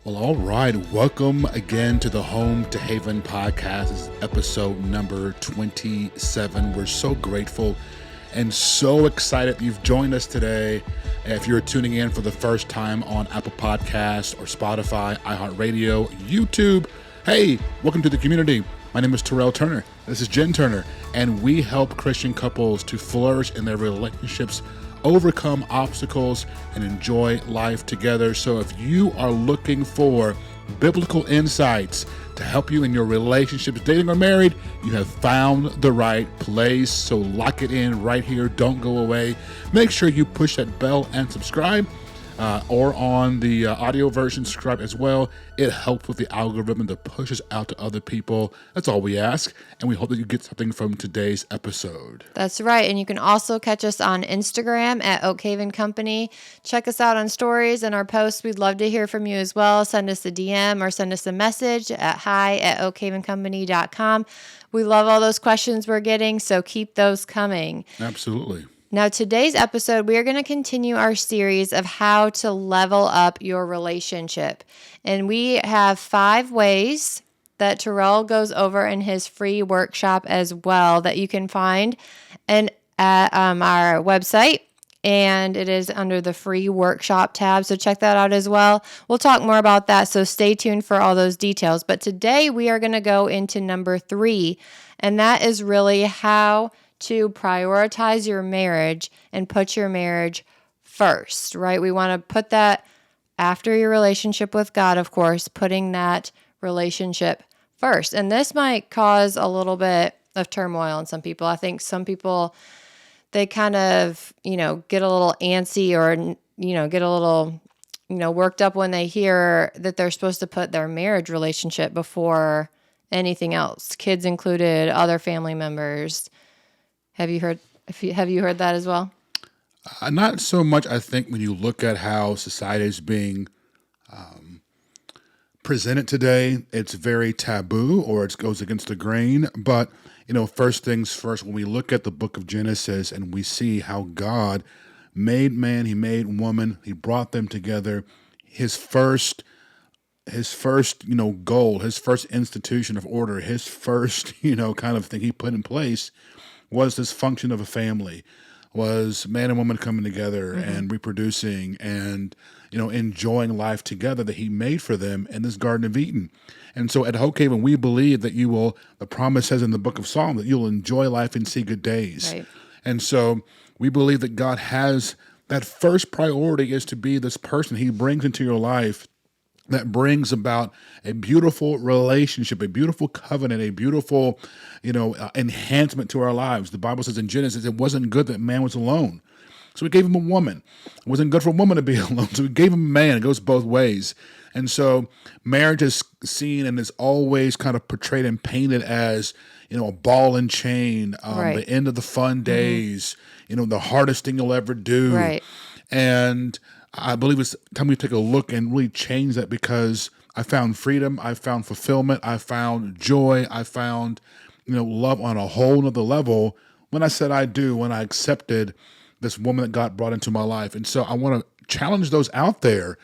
Well, all right. Welcome again to the Home to Haven podcast. This is episode number 27. We're so grateful and so excited that you've joined us today. If you're tuning in for the first time on Apple Podcasts or Spotify, iHeartRadio, YouTube, hey, welcome to the community. My name is Terrell Turner. This is Jen Turner, and we help Christian couples to flourish in their relationships, overcome obstacles, and enjoy life together. So if you are looking for biblical insights to help you in your relationships, dating or married, you have found the right place. So lock it in right here. Don't go away. Make sure you push that bell and subscribe. Or on the audio version, subscribe as well. It helps with the algorithm to push us out to other people. That's all we ask, and we hope that you get something from today's episode. That's right, and you can also catch us on Instagram at Oak Haven Company. Check us out on stories and our posts. We'd love to hear from you as well. Send us a DM or send us a message at hi@oakhavencompany.com. We love all those questions we're getting, so keep those coming. Absolutely. Now, today's episode, we are going to continue our series of how to level up your relationship. And we have 5 ways that Terrell goes over in his free workshop as well that you can find at our website. And it is under the free workshop tab. So check that out as well. We'll talk more about that. So stay tuned for all those details. But today we are going to go into number 3. And that is really how to prioritize your marriage and put your marriage first, right? We want to put that after your relationship with God, of course, putting that relationship first. And this might cause a little bit of turmoil in some people. I think some people, they kind of, get a little antsy or, get a little, worked up when they hear that they're supposed to put their marriage relationship before anything else, kids included, other family members. Have you heard that as well? Not so much. I think when you look at how society is being presented today, it's very taboo or it goes against the grain. But, first things first, when we look at the book of Genesis and we see how God made man, he made woman, he brought them together, his first goal, his first institution of order, his first, kind of thing he put in place was this function of a family, was man and woman coming together and reproducing and, enjoying life together that he made for them in this Garden of Eden. And so at Oak Haven, we believe that the promise says in the book of Psalms that you'll enjoy life and see good days. Right. And so we believe that God has that first priority is to be this person he brings into your life that brings about a beautiful relationship, a beautiful covenant, a beautiful, enhancement to our lives. The Bible says in Genesis, it wasn't good that man was alone. So we gave him a woman. It wasn't good for a woman to be alone. So we gave him a man. It goes both ways. And so marriage is seen and is always kind of portrayed and painted as, a ball and chain, the end of the fun days, the hardest thing you'll ever do. Right. And I believe it's time we take a look and really change that because I found freedom, I found fulfillment, I found joy, I found, love on a whole nother level when I said I do, when I accepted this woman that God brought into my life. And so I want to challenge those out there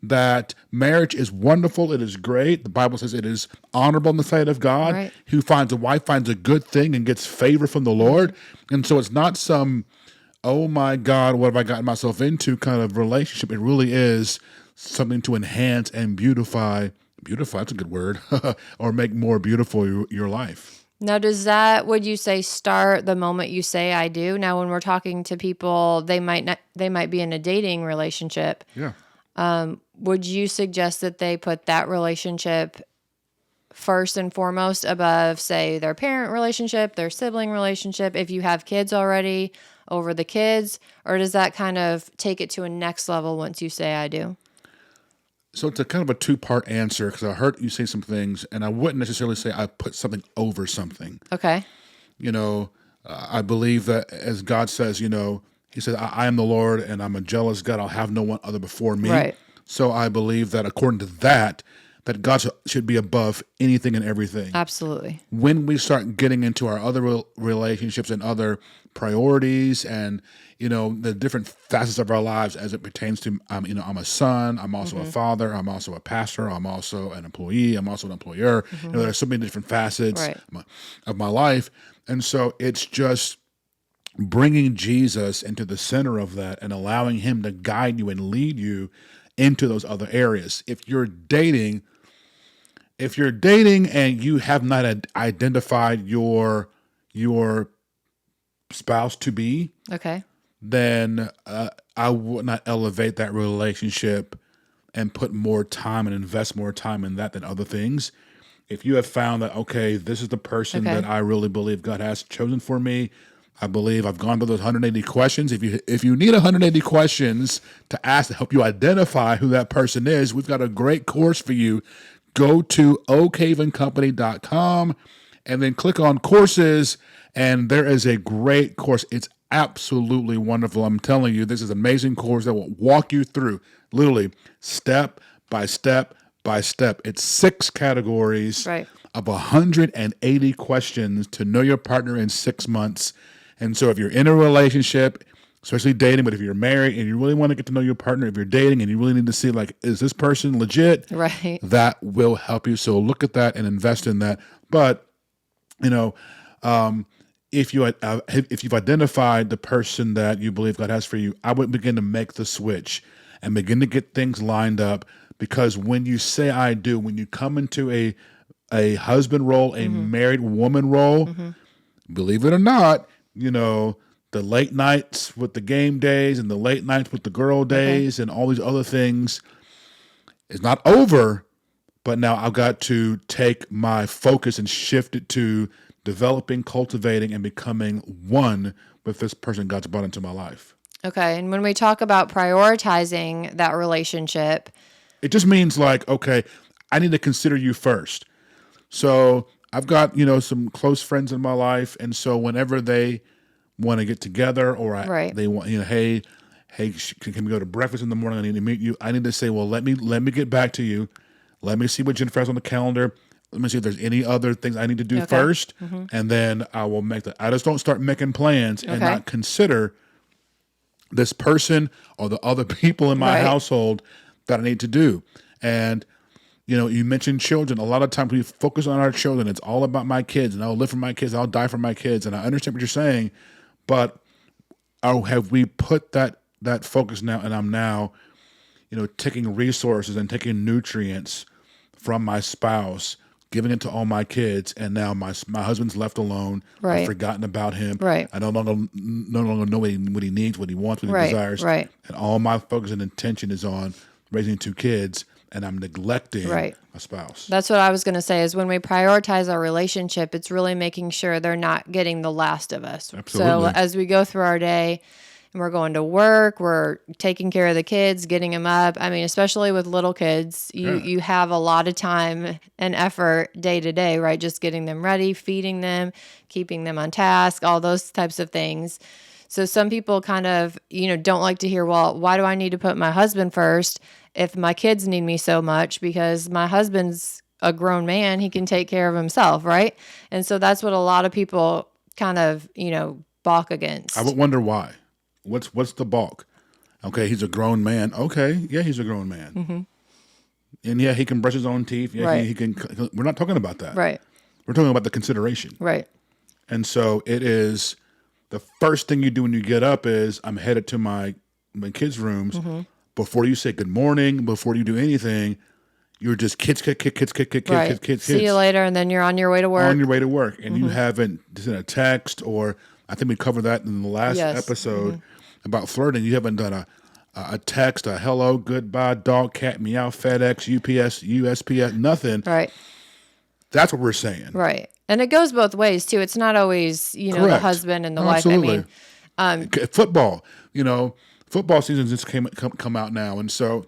that marriage is wonderful, it is great. The Bible says it is honorable in the sight of God. Right. Who finds a wife finds a good thing and gets favor from the Lord. And so it's not some oh my God, what have I gotten myself into kind of relationship. It really is something to enhance and beautify, that's a good word, or make more beautiful your life. Now, does that, would you say, start the moment you say I do? Now, when we're talking to people, they might be in a dating relationship. Yeah. Would you suggest that they put that relationship first and foremost above, say, their parent relationship, their sibling relationship, if you have kids already, over the kids? Or does that kind of take it to a next level once you say I do? So it's a kind of a 2-part answer because I heard you say some things, and I wouldn't necessarily say I put something over something. Okay. I believe that as God says, he says, I am the Lord and I'm a jealous God. I'll have no one other before me. Right. So I believe that according to that that God should be above anything and everything. Absolutely. When we start getting into our other relationships and other priorities and, the different facets of our lives as it pertains to, I'm a son, I'm also a father, I'm also a pastor, I'm also an employee, I'm also an employer. There's so many different facets Right. of my life. And so it's just bringing Jesus into the center of that and allowing him to guide you and lead you into those other areas. If you're dating and you have not identified your spouse to be, Okay. then I would not elevate that relationship and put more time and invest more time in that than other things. If you have found that, okay, this is the person Okay. that I really believe God has chosen for me, I believe I've gone through those 180 questions. If you need 180 questions to ask to help you identify who that person is, we've got a great course for you. Go to oakhavencompany.com and then click on courses, and there is a great course. It's absolutely wonderful. I'm telling you, this is an amazing course that will walk you through literally step by step by step. It's 6 categories Right. of 180 questions to know your partner in 6 months. And so if you're in a relationship, especially dating, but if you're married and you really want to get to know your partner, if you're dating and you really need to see, like, is this person legit? Right. That will help you. So look at that and invest in that. But, if you've identified the person that you believe God has for you, I would begin to make the switch and begin to get things lined up. Because when you say I do, when you come into a husband role, a married woman role, believe it or not, the late nights with the game days and the late nights with the girl days and all these other things is not over. But now I've got to take my focus and shift it to developing, cultivating, and becoming one with this person God's brought into my life. Okay. And when we talk about prioritizing that relationship, it just means like, okay, I need to consider you first. So I've got, some close friends in my life. And so whenever they want to get together or Right. they want, hey, can we go to breakfast in the morning? I need to meet you. I need to say, well, let me get back to you. Let me see what Jennifer has on the calendar. Let me see if there's any other things I need to do first. And then I will make that. I just don't start making plans and not consider this person or the other people in my household that I need to do. And, you mentioned children. A lot of times we focus on our children. It's all about my kids, and I'll live for my kids. I'll die for my kids. And I understand what you're saying, but have we put that focus now? And I'm now, taking resources and taking nutrients from my spouse, giving it to all my kids, and now my husband's left alone. Right. I've forgotten about him. Right. I no longer know what he needs, what he wants, what he desires. Right. And all my focus and intention is on raising 2 kids, and I'm neglecting my spouse. That's what I was going to say is when we prioritize our relationship, it's really making sure they're not getting the last of us. Absolutely. So as we go through our day and we're going to work, we're taking care of the kids, getting them up. I mean, especially with little kids, you have a lot of time and effort day to day, right? Just getting them ready, feeding them, keeping them on task, all those types of things. So some people kind of, don't like to hear, well, why do I need to put my husband first if my kids need me so much? Because my husband's a grown man, he can take care of himself, right? And so that's what a lot of people kind of, balk against. I would wonder why. What's the balk? Okay, he's a grown man. Okay, yeah, he's a grown man. And yeah, he can brush his own teeth. Yeah, he can. We're not talking about that. Right. We're talking about the consideration. Right. And so it is the first thing you do when you get up is I'm headed to my kids' rooms. Before you say good morning, before you do anything, you're just kids. See you later, and then you're on your way to work. On your way to work, and you haven't sent a text, or I think we covered that in the last episode about flirting. You haven't done a text, a hello, goodbye, dog, cat, meow, FedEx, UPS, USPS, nothing. Right. That's what we're saying. Right. And it goes both ways too. It's not always, the husband and the wife. Absolutely. I mean, football, football season just come out now. And so,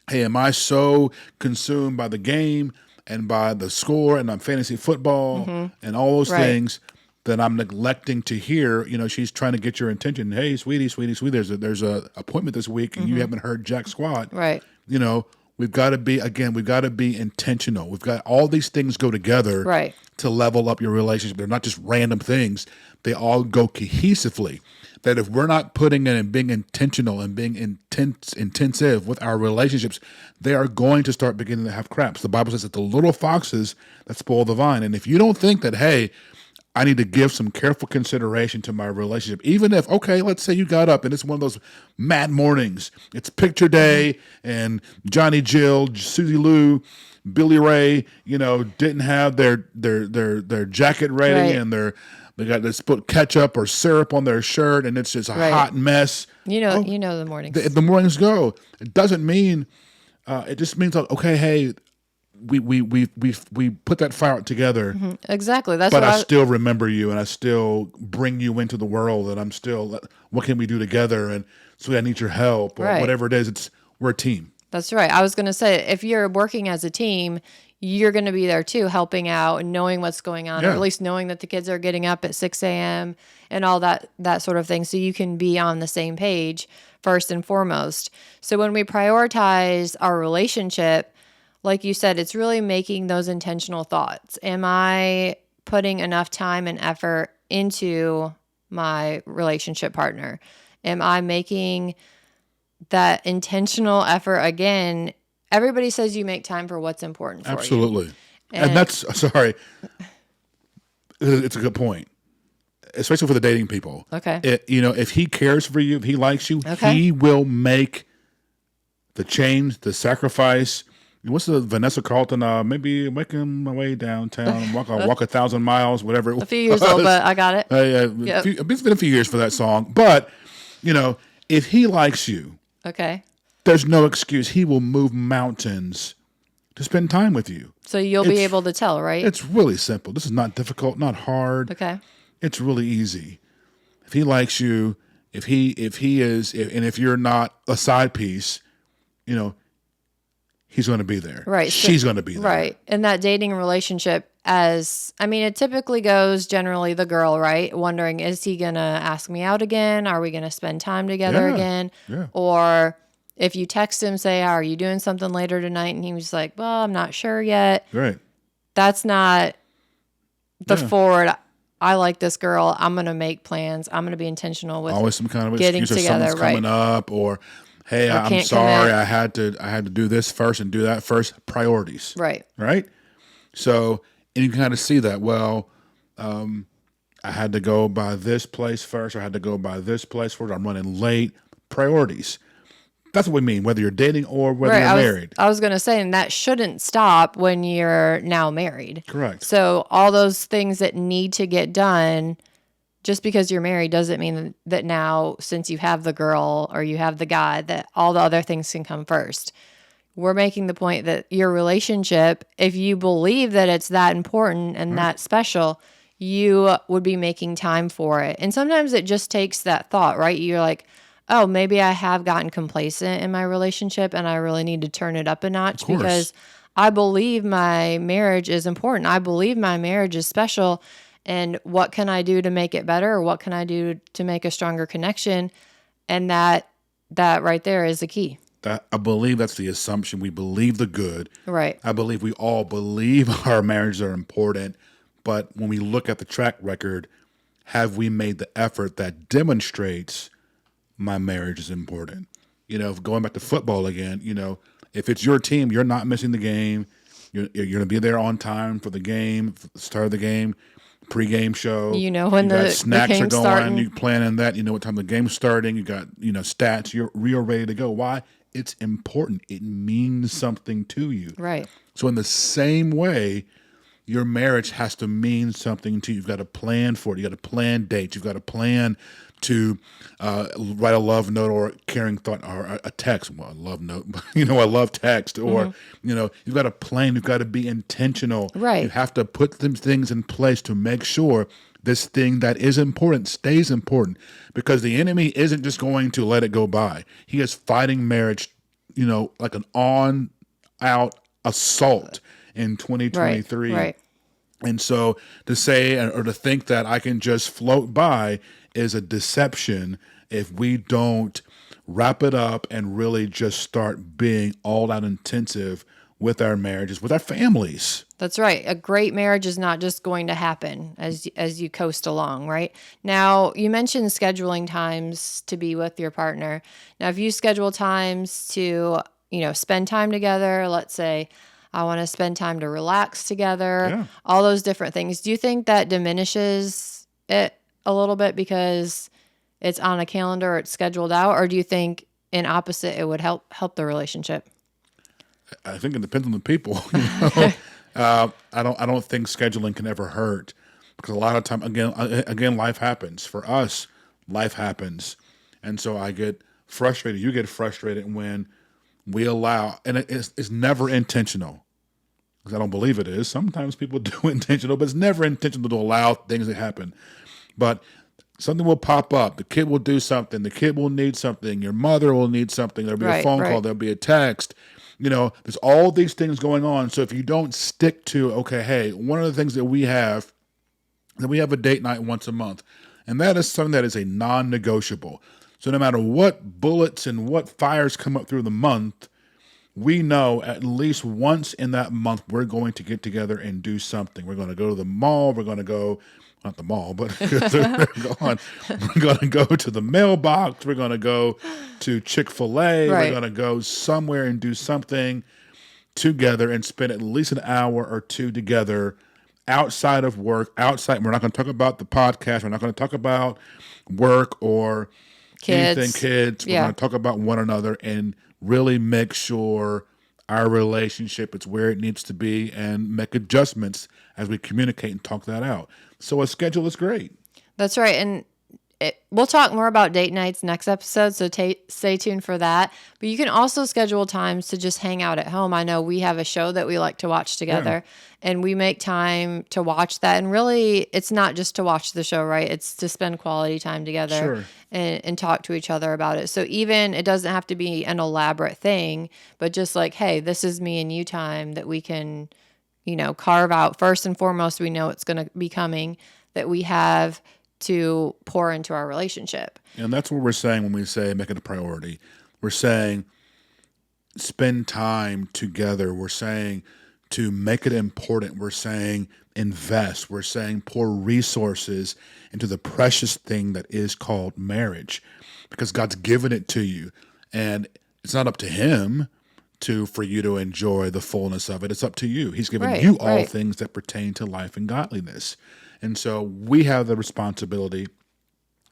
hey, am I so consumed by the game and by the score and on fantasy football and all those things that I'm neglecting to hear, she's trying to get your attention. Hey, sweetie, there's a appointment this week and you haven't heard jack squat. Right. we've got to be, again, we've got to be intentional. We've got all these things go together Right. to level up your relationship. They're not just random things. They all go cohesively. That if we're not putting in and being intentional and being intensive with our relationships, they are going to start beginning to have cracks. The Bible says that the little foxes that spoil the vine. And if you don't think that, hey, I need to give some careful consideration to my relationship, even if, okay, let's say you got up and it's one of those mad mornings. It's picture day and Johnny Jill, Susie Lou, Billy Ray, didn't have their jacket ready, Right. and they got this put ketchup or syrup on their shirt, and it's just a Right. hot mess. You know the mornings. The mornings go. It doesn't mean. It just means like, okay, hey, we put that fire out together, Exactly. That's but what I still remember you, and I still bring you into the world, and I'm still. What can we do together? And so I need your help, or Right. whatever it is. We're a team. That's right. I was going to say, if you're working as a team, you're going to be there too, helping out and knowing what's going on, or Yeah. at least knowing that the kids are getting up at 6 a.m. and all that sort of thing. So you can be on the same page first and foremost. So when we prioritize our relationship, like you said, it's really making those intentional thoughts. Am I putting enough time and effort into my relationship partner? Am I making that intentional effort? Again, everybody says you make time for what's important for you. Absolutely. And that's, sorry, it's a good point, especially for the dating people. Okay. If he cares for you, if he likes you, Okay. he will make the change, the sacrifice. What's the Vanessa Carlton? Maybe making my way downtown, walk 1,000 miles, whatever it was. A few years old, but I got it. Yep. It's been a few years for that song. But, if he likes you, Okay. there's no excuse. He will move mountains to spend time with you. So you'll be able to tell, right? It's really simple. This is not difficult, not hard. Okay. It's really easy. If he likes you, if you're not a side piece, he's going to be there. Right. She's going to be there. Right. In that dating relationship, it typically goes generally the girl, right? Wondering, is he going to ask me out again? Are we going to spend time together Yeah. again? Yeah. Or if you text him, say, are you doing something later tonight? And he was like, well, I'm not sure yet. Right. That's not the Yeah. forward. I like this girl. I'm going to make plans. I'm going to be intentional with Always some kind of getting excuse, or together, something's coming up, or hey, I'm can't sorry, commit. I had to do this first and do that first. Priorities. Right. Right? So, and you can kind of see that, well, I had to go by this place first, or I had to go by this place first. I'm running late. Priorities. That's what we mean, whether you're dating or whether you're married. I was going to say, and that shouldn't stop when you're now married. Correct. So all those things that need to get done, just because you're married doesn't mean that now, since you have the girl or you have the guy, that all the other things can come first. We're making the point that your relationship, if you believe that it's that important and that special, you would be making time for it. And sometimes it just takes that thought, right? You're like, oh, maybe I have gotten complacent in my relationship and I really need to turn it up a notch because I believe my marriage is important. I believe my marriage is special. And what can I do to make it better? Or what can I do to make a stronger connection? And that right there is the key. That, I believe that's the assumption. We believe the good. Right. I believe we all believe our marriages are important. But when we look at the track record, have we made the effort that demonstrates my marriage is important? Going back to football again, if it's your team, you're not missing the game. You're going to be there on time for the game, for the start of the game, pregame show. When the snacks are game's going, starting. you planning that, what time the game's starting, you got, stats, you're real ready to go. Why? It's important. It means something to you. Right. So in the same way, your marriage has to mean something to you. You've got to plan for it. You got to plan dates. You've got to plan to write a love note or a caring thought or a text. Well, a love note, I love text. Or, you've got to plan. You've got to be intentional. Right. You have to put them things in place to make sure this thing that is important stays important, because the enemy isn't just going to let it go by. He is fighting marriage, like an on-out assault in 2023. Right. And so to say or to think that I can just float by is a deception if we don't wrap it up and really just start being all out intensive with our marriages, with our families. That's right. A great marriage is not just going to happen as you coast along, right? Now, you mentioned scheduling times to be with your partner. Now, if you schedule times to, spend time together, let's say I want to spend time to relax together, Yeah. all those different things. Do you think that diminishes it a little bit because it's on a calendar, it's scheduled out, or do you think in opposite it would help the relationship? I think it depends on the people. I don't think scheduling can ever hurt because a lot of time, again, life happens. For us, life happens, and so I get frustrated. You get frustrated when we allow, and it's never intentional because I don't believe it is. Sometimes people do intentional, but it's never intentional to allow things to happen. But something will pop up. The kid will do something. The kid will need something. Your mother will need something. There'll be a phone call. There'll be a text. There's all these things going on. So if you don't stick to, okay, hey, one of the things that we have a date night once a month. And that is something that is a non-negotiable. So no matter what bullets and what fires come up through the month, we know at least once in that month we're going to get together and do something. We're going to go to the mall. We're going to go, not the mall, but we're going to go to the mailbox. We're going to go to Chick-fil-A. Right. We're going to go somewhere and do something together and spend at least an hour or two together outside of work, outside. We're not going to talk about the podcast. We're not going to talk about work or anything kids. We're going to talk about one another and really make sure our relationship is where it needs to be and make adjustments as we communicate and talk that out. So a schedule is great. That's right. And we'll talk more about date nights next episode, so stay tuned for that. But you can also schedule times to just hang out at home. I know we have a show that we like to watch together, and we make time to watch that. And really, it's not just to watch the show, right? It's to spend quality time together and talk to each other about it. So even it doesn't have to be an elaborate thing, but just like, hey, this is me and you time that we can, carve out. First and foremost, we know it's going to be coming, that we have to pour into our relationship. And that's what we're saying when we say make it a priority. We're saying spend time together. We're saying to make it important. We're saying invest. We're saying pour resources into the precious thing that is called marriage, because God's given it to you. And it's not up to him for you to enjoy the fullness of it. It's up to you. He's given you all things that pertain to life and godliness. And so we have the responsibility,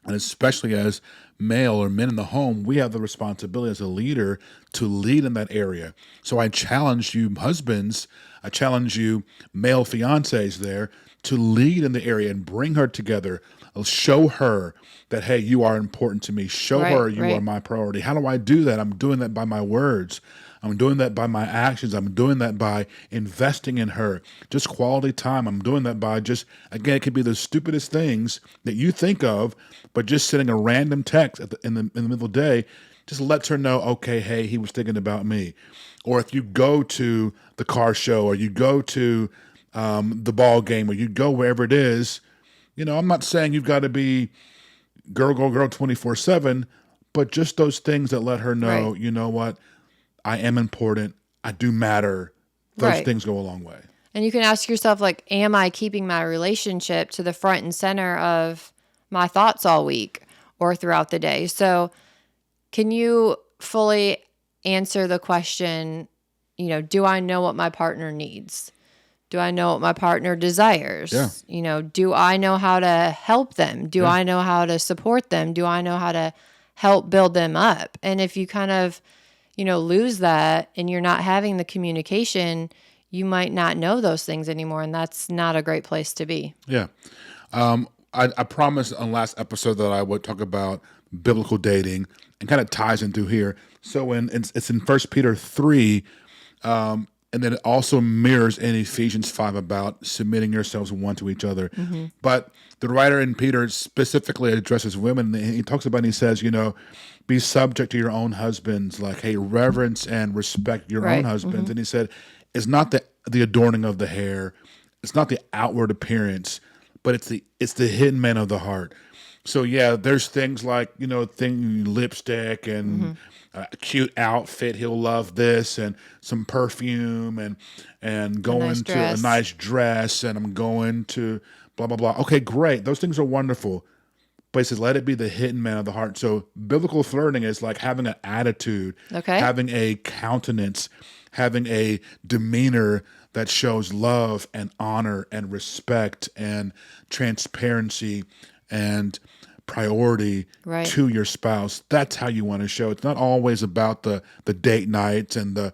and especially as male or men in the home, we have the responsibility as a leader to lead in that area. So I challenge you husbands, I challenge you male fiancés there to lead in the area and bring her together. Show her that, hey, you are important to me. Show her you are my priority. How do I do that? I'm doing that by my words. I'm doing that by my actions. I'm doing that by investing in her. Just quality time. I'm doing that by just, again, it could be the stupidest things that you think of, but just sending a random text in the middle of the day just lets her know, okay, hey, he was thinking about me. Or if you go to the car show, or you go to the ball game, or you go wherever it is, I'm not saying you've got to be girl 24/7, but just those things that let her know, you know what? I am important. I do matter. Those things go a long way. And you can ask yourself, like, am I keeping my relationship to the front and center of my thoughts all week or throughout the day? So can you fully answer the question, do I know what my partner needs? Do I know what my partner desires? Yeah. Do I know how to help them? Do I know how to support them? Do I know how to help build them up? And if you kind of lose that and you're not having the communication, you might not know those things anymore. And that's not a great place to be. Yeah. I promised on last episode that I would talk about biblical dating, and kind of ties into here. So it's in 1 Peter 3, and then it also mirrors in Ephesians 5 about submitting yourselves one to each other. Mm-hmm. But the writer in Peter specifically addresses women. And he talks about, and he says, be subject to your own husbands, like, hey, reverence and respect your own husbands. Mm-hmm. And he said, it's not the adorning of the hair, it's not the outward appearance, but it's the hidden man of the heart. So yeah, there's things like, lipstick and a cute outfit. He'll love this, and some perfume, and A nice going to a dress. nice dress, and I'm going to blah blah blah. Okay, great. Those things are wonderful. But he says, let it be the hidden man of the heart. So biblical flirting is like having an attitude, Okay. having a countenance, having a demeanor that shows love and honor and respect and transparency and priority Right. to your spouse. That's how you want to show. It's not always about the date nights and the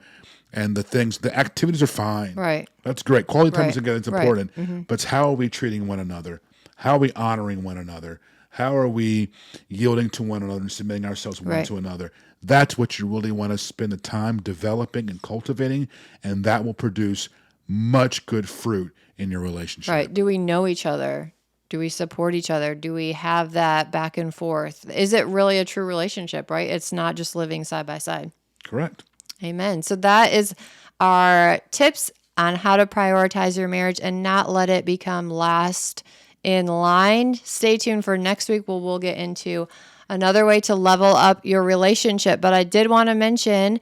things. The activities are fine. Right. That's great. Quality time Right. together is Right. important. But it's how are we treating one another? How are we honoring one another? How are we yielding to one another and submitting ourselves one Right. to another? That's what you really want to spend the time developing and cultivating, and that will produce much good fruit in your relationship. Right. Do we know each other? Do we support each other? Do we have that back and forth? Is it really a true relationship, right? It's not just living side by side. Correct. Amen. So that is our tips on how to prioritize your marriage and not let it become last in line. Stay tuned for next week where we'll get into another way to level up your relationship. But I did want to mention,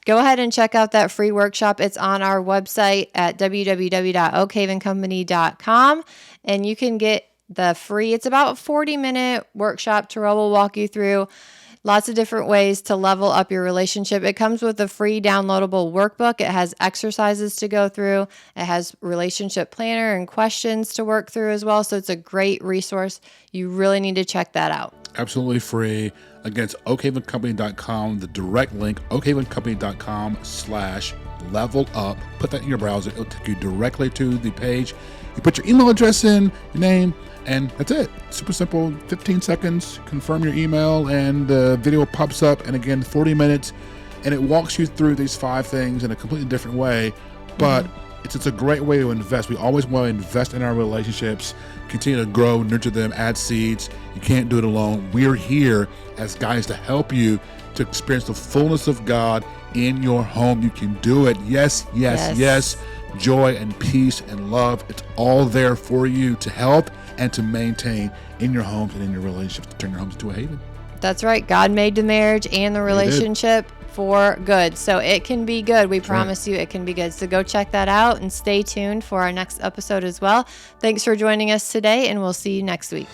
go ahead and check out that free workshop. It's on our website at www.oakhavencompany.com. And you can get the free, it's about a 40-minute workshop. Terrell will walk you through lots of different ways to level up your relationship. It comes with a free downloadable workbook. It has exercises to go through. It has relationship planner and questions to work through as well. So it's a great resource. You really need to check that out. Absolutely free. Again, it's oakhavencompany.com, the direct link, oakhavencompany.com/level up. Put that in your browser. It'll take you directly to the page. You put your email address in, your name, and that's it. Super simple, 15 seconds, confirm your email, and the video pops up. And again, 40 minutes, and it walks you through these 5 things in a completely different way. But it's a great way to invest. We always want to invest in our relationships, continue to grow, nurture them, add seeds. You can't do it alone. We're here as guys to help you to experience the fullness of God in your home. You can do it. Yes, yes, yes. Joy and peace and love. It's all there for you to help and to maintain in your homes and in your relationships, to turn your homes into a haven. That's right. God made the marriage and the relationship for good. So it can be good. We promise you it can be good. So go check that out and stay tuned for our next episode as well. Thanks for joining us today, and we'll see you next week.